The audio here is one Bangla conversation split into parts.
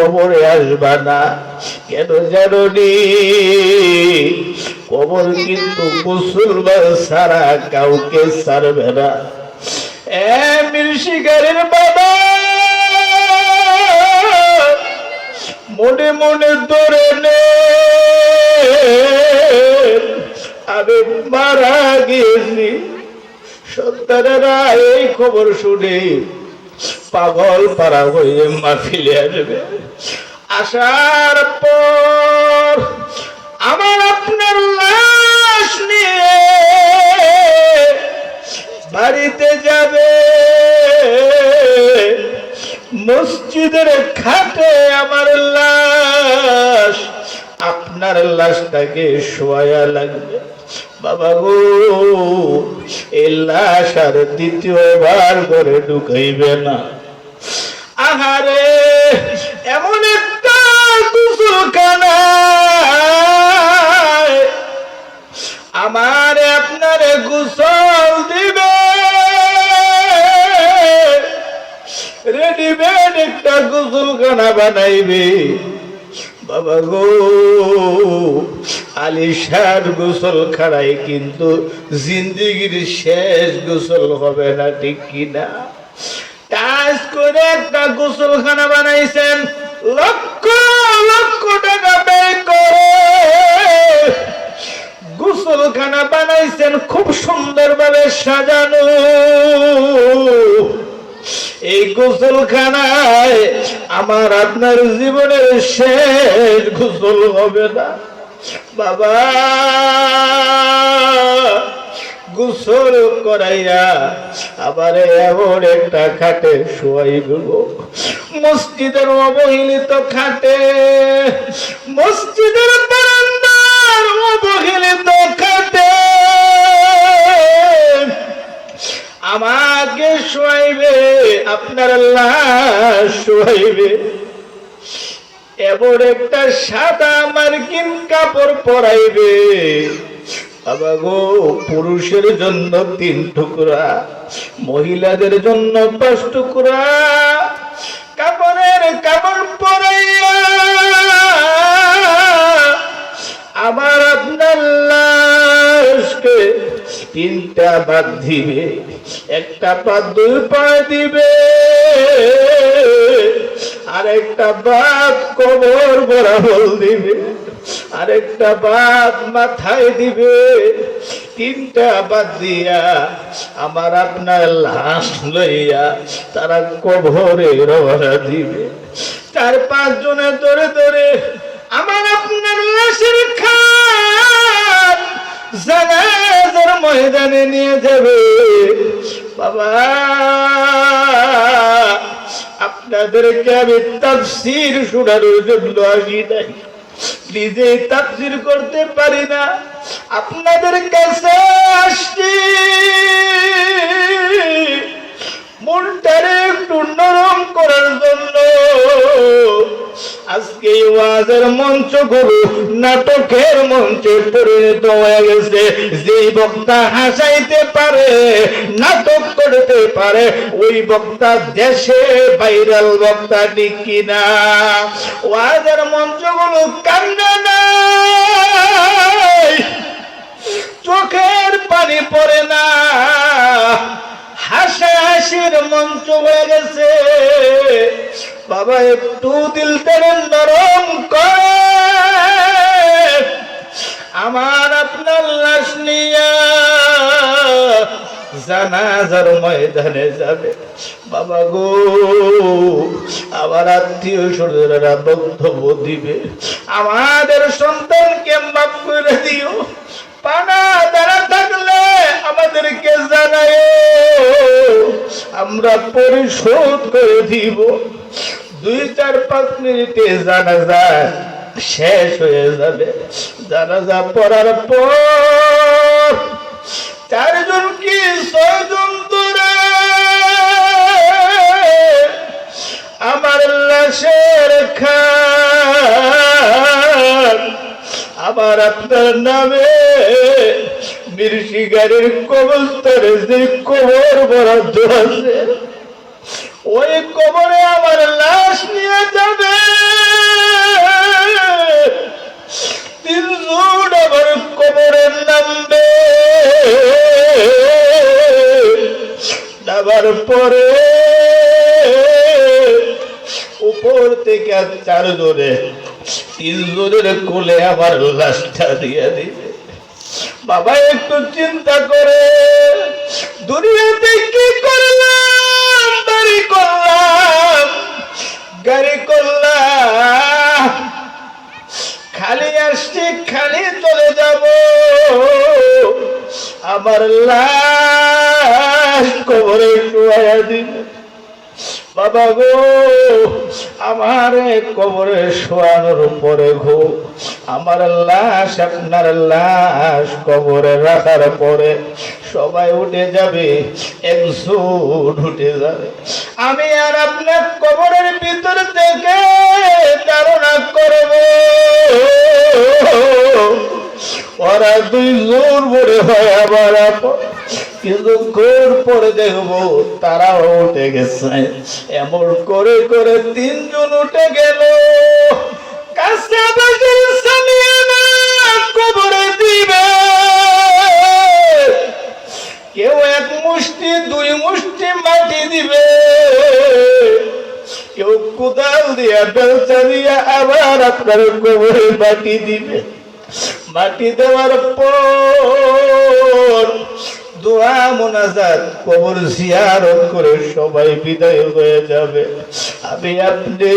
কবরে আসবা না। কেন জানি কবর কিন্তু মুসলমান ছাড়া কাউকে ছাড়বে না। মীর শিকারের বাবা মনে মনে ধরে নে, আমি মারা গিয়েছি। সন্তানেরা এই খবর শুনে পাগল পাড়া হয়ে মাহফিলে আসবে। আসার পর আমার আপনার লাশ নিয়ে বাড়িতে যাবে। মসজিদের খাটে আমার লাশ, আপনার লাশটাকে শোয়া লাগবে। বাবা গো, এই লাশ আর দ্বিতীয়বার করে ঢুকাইবে না। আহারে, এমন একটা গোসলখানা আমার আপনার গোসল দিবে, রেডিমেড একটা গোসলখানা বানাইবে। বাবা গো, আলিশার গোসলখানায় কিন্তু জিন্দেগির শেষ গোসল হবে না, ঠিক কিনা? টাচ করে একটা গোসলখানা বানাইছেন, লক্ষ লক্ষ টাকা ব্যয় করে গোসলখানা বানাইছেন, খুব সুন্দরভাবে সাজানো। এই গোসলখানায় আমার আপনার জীবনের শেষ গোসল হবে না। বাবা গোসল করাইয়া আবার এমন একটা খাটে শোয়াইব, মসজিদের অবহেলিত খাটে, মসজিদের বারান্দার অবহেলিত খাটে আমাকে শোয়াইবে, আপনার লাশ শোয়াইবে। এমন একটা সাদা মার্কিন কাপড় পরাইবে। বাবা গো, পুরুষের জন্য 3 টুকরা, মহিলাদের জন্য 5 টুকরা কাপড়ের কাপড় পরাইয়া আমার আপনার লাশকে 3টা বাদ দিবে, একটা বাদ 2 পা দিবে, আরেকটা বাদ কোমর বরাবর দিবে, আরেকটা বাদ মাথায় দিবে। 3টা বাদ দিয়া আমার আপনার লাশ লইয়া তারা কবরে রওনা দিবে। 4-5 জনে ধরে ধরে আমার আপনার লাশের খাট জানাজার ময়দানে নিয়ে যাবে। বাবা, আপনাদেরকে আমি তাফসীর শোনানোর জন্য আসি নাই, নিজে তাফসীর করতে পারি না, আপনাদের কাছে আসছি মনটারে একটু নরম করার জন্য। আজকে ওয়াজের মঞ্চ গুলো নাটকের মঞ্চে পরিণত হয়ে গেছে। যে বক্তা হাসাইতে পারে, নাটক করতে পারে, ওই বক্তা দেশে ভাইরাল বক্তা, ঠিক কিনা? ওয়াজের মঞ্চ গুলো কান্না নাই, চোখের পানি পড়ে না, হাসাহাসির মঞ্চ হয়ে গেছে। বাবা, একটু দিলটা নরম করে আমার আপনার লাশ নিয়া জানাজার ময়দানে যাবে। বাবা গো, আমার আত্মীয় স্বজনেরা বক্তব্য দিবে, আমাদের সন্তানকে মাফ করে দিও, পানা দ্বারা থাকলে আমাদেরকে জানায়, আমরা পরিশোধ করে দিব। 2-4-5 মিনিটে জানাজা শেষ হয়ে যাবে। জানাজা পড়ার পর 4 জন কি 6 জন ধরে আমার লাশের খাট আবার আপনার নামে মীর শিকারের কবরস্থানে যে কবর বরাদ্দ আছে ওই কবরে আমার লাশ নিয়ে যাবে, তিনজন আবার কবরে নামবে, নামার পরে উপর থেকে 4 জনে 3 জনের কোলে আমার লাশটা দিয়ে দিবে। বাবা একটু চিন্তা করে, দুনিয়াতে কি করলাম, বাড়ি করলাম, গাড়ি করলাম, খালি আসছি খালি চলে যাব, আমার লাশ কবরে শুয়াইয়া দিবে। বাবা গো, আমার কবরে শোয়ানোর পরে গো, আমার লাশ, আপনার লাশ কবরে রাখার পরে সবাই উঠে যাবে, একজন উঠে যাবে, আমি আর আপনার কবরের ভিতর থেকে ধারণা করব, ওরা 2 জন মনে হয় আমার আপন, কিন্তু ঘর পরে দেখবো তারাও উঠে গেছে। এমন করে করে 3 জন উঠে গেল, কাছাকাছি সামিয়ানা কবরে দিবে, কেউ 1 মুষ্টি 2 মুষ্টি মাটি দিবে, কেউ কোদাল দিয়া বেলচা দিয়া আবার আপনার কবরে মাটি দিবে। মাটি দেওয়ার পর দোয়া মোনাজাত কবর জিয়ারত করে সবাই বিদায় হয়ে যাবে। আমি আপনি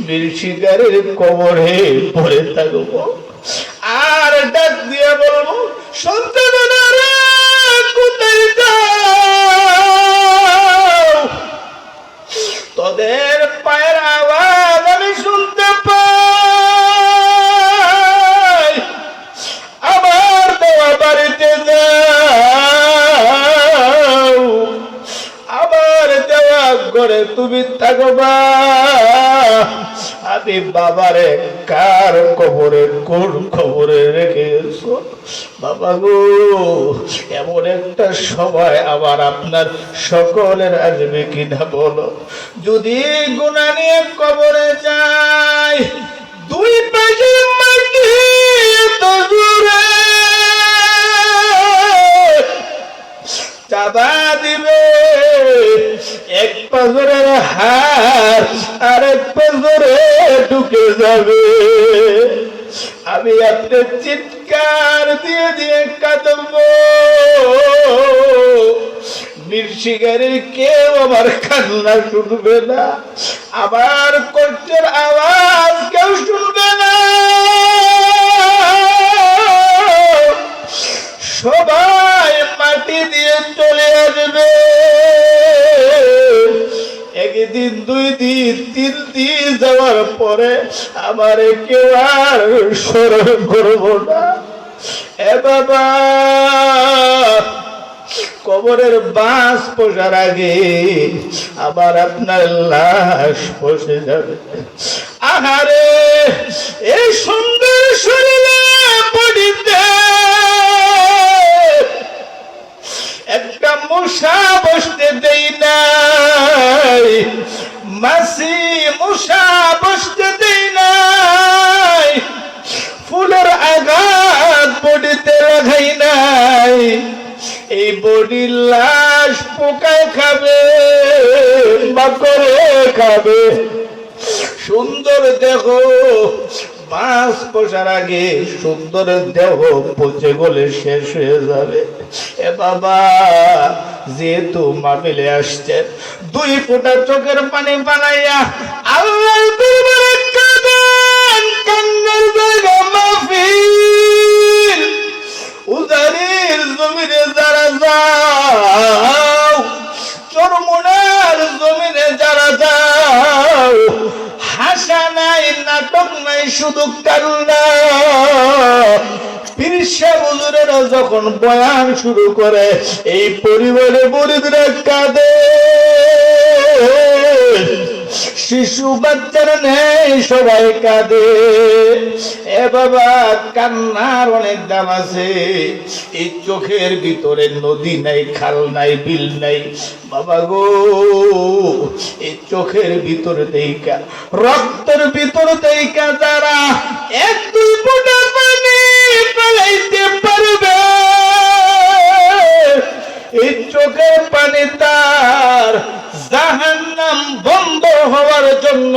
মির্শিগারের কবরে পড়ে থাকবো আর ডাক দিয়ে বলবো, সন্তানেরা কোথায় যাও? তোদের পায়ের আওয়াজ আমি শুনতে পাই, আবার দেওয়া বাড়িতে যাও, আবার দেওয়া ঘরে তুমি থাকবা। আমি বাবারে কার কবরে কোন খবরে রেখে গেছো? বাবা গো, এমন একটা সময় আবার আপনার সকলের আসবে কিনা বলো? যদি গুনাহ নিয়ে কবরে যাই, 2 পাশে মাটি এত জোরে চাপা দিবে, 1 পাজরের হাত আর 1 পাজরে ঢুকে যাবে। আমি আপনার চিৎকার দিয়ে দিয়ে কাঁদবো, মির্শিগারের কেউ আমার কান্না শুনবে না, আমার কষ্টের আওয়াজ কেউ শুনবে না, সবাই মাটি দিয়ে চলে আসবে। 1 দিন 2 দিন 3 দিন যাওয়ার পরে আমার কেউ আর স্মরণ করবো না। এ বাবা, কবরের বাঁশ পোষার আগে আবার আপনার লাশ পচে যাবে। আহারে, এই সুন্দর শরীরে বডিতে একটা মশা বসতে দেই নাই, মাছি মশা বসতে দেই নাই, ফুলের আঘাত বডিতে লাগাই নাই, এই বডির লাশ পোকায় খাবে, মাকড়ে খাবে। সুন্দর দেহ বাঁশ পোষার আগে সুন্দর দেহ পচে গলে শেষ হয়ে যাবে। এ বাবা, যেহেতু মাহফিলে আসছেন, 2 ফোঁটা চোখের পানি বানাইয়া আল্লাহর দরবারে কাঁদেন। কান্নার জায়গা মাহফিল, উজানির জমিনে যারা যাও, চরমুনার জমিনে যারা যাও, হাসা নাই, নাটক নাই, শুধু কান্না। পীর সাহেব হুজুরেরা যখন বয়ান শুরু করে, এই পরিবারে মুরিদরা কাঁদে, শিশু বাচ্চারা নেই, সবাই কাঁদে। এ বাবা কান্নার অনেক দাম আছে। এই চোখের ভিতরে নদী নাই, খাল নাই, বিল নাই বাবা গো। এই চোখের ভিতর দেইকা, রক্তের ভিতর দেইকা যারা এক দুই ফোঁটা পানি পালাইতে পারবে, এই চোখের পানি তার জাহান্নাম বন্ধ হওয়ার জন্য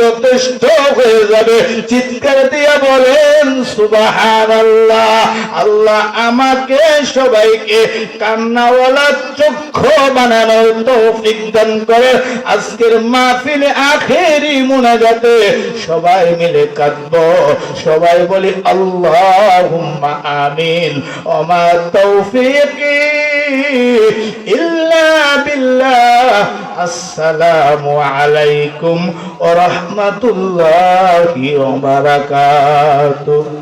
যথেষ্ট হয়ে যাবে। চিৎকার দিয়া বলেন সুবহানাল্লাহ। আল্লাহ আমাকে সবাইকে কান্নাওয়ালা চক্ষু বানানোর তৌফিক দান করে। আজকের মাহফিলে আখেরি মুনাজাতে সবাই মিলে কাঁদবো, সবাই বলি আল্লাহুম্মা আমিন। ওমা তৌফিকি ইল্লা বিল্লাহ। আসসালামু আলাইকুম ওয়া রাহমাতুল্লাহি ওয়া বারাকাতুহু।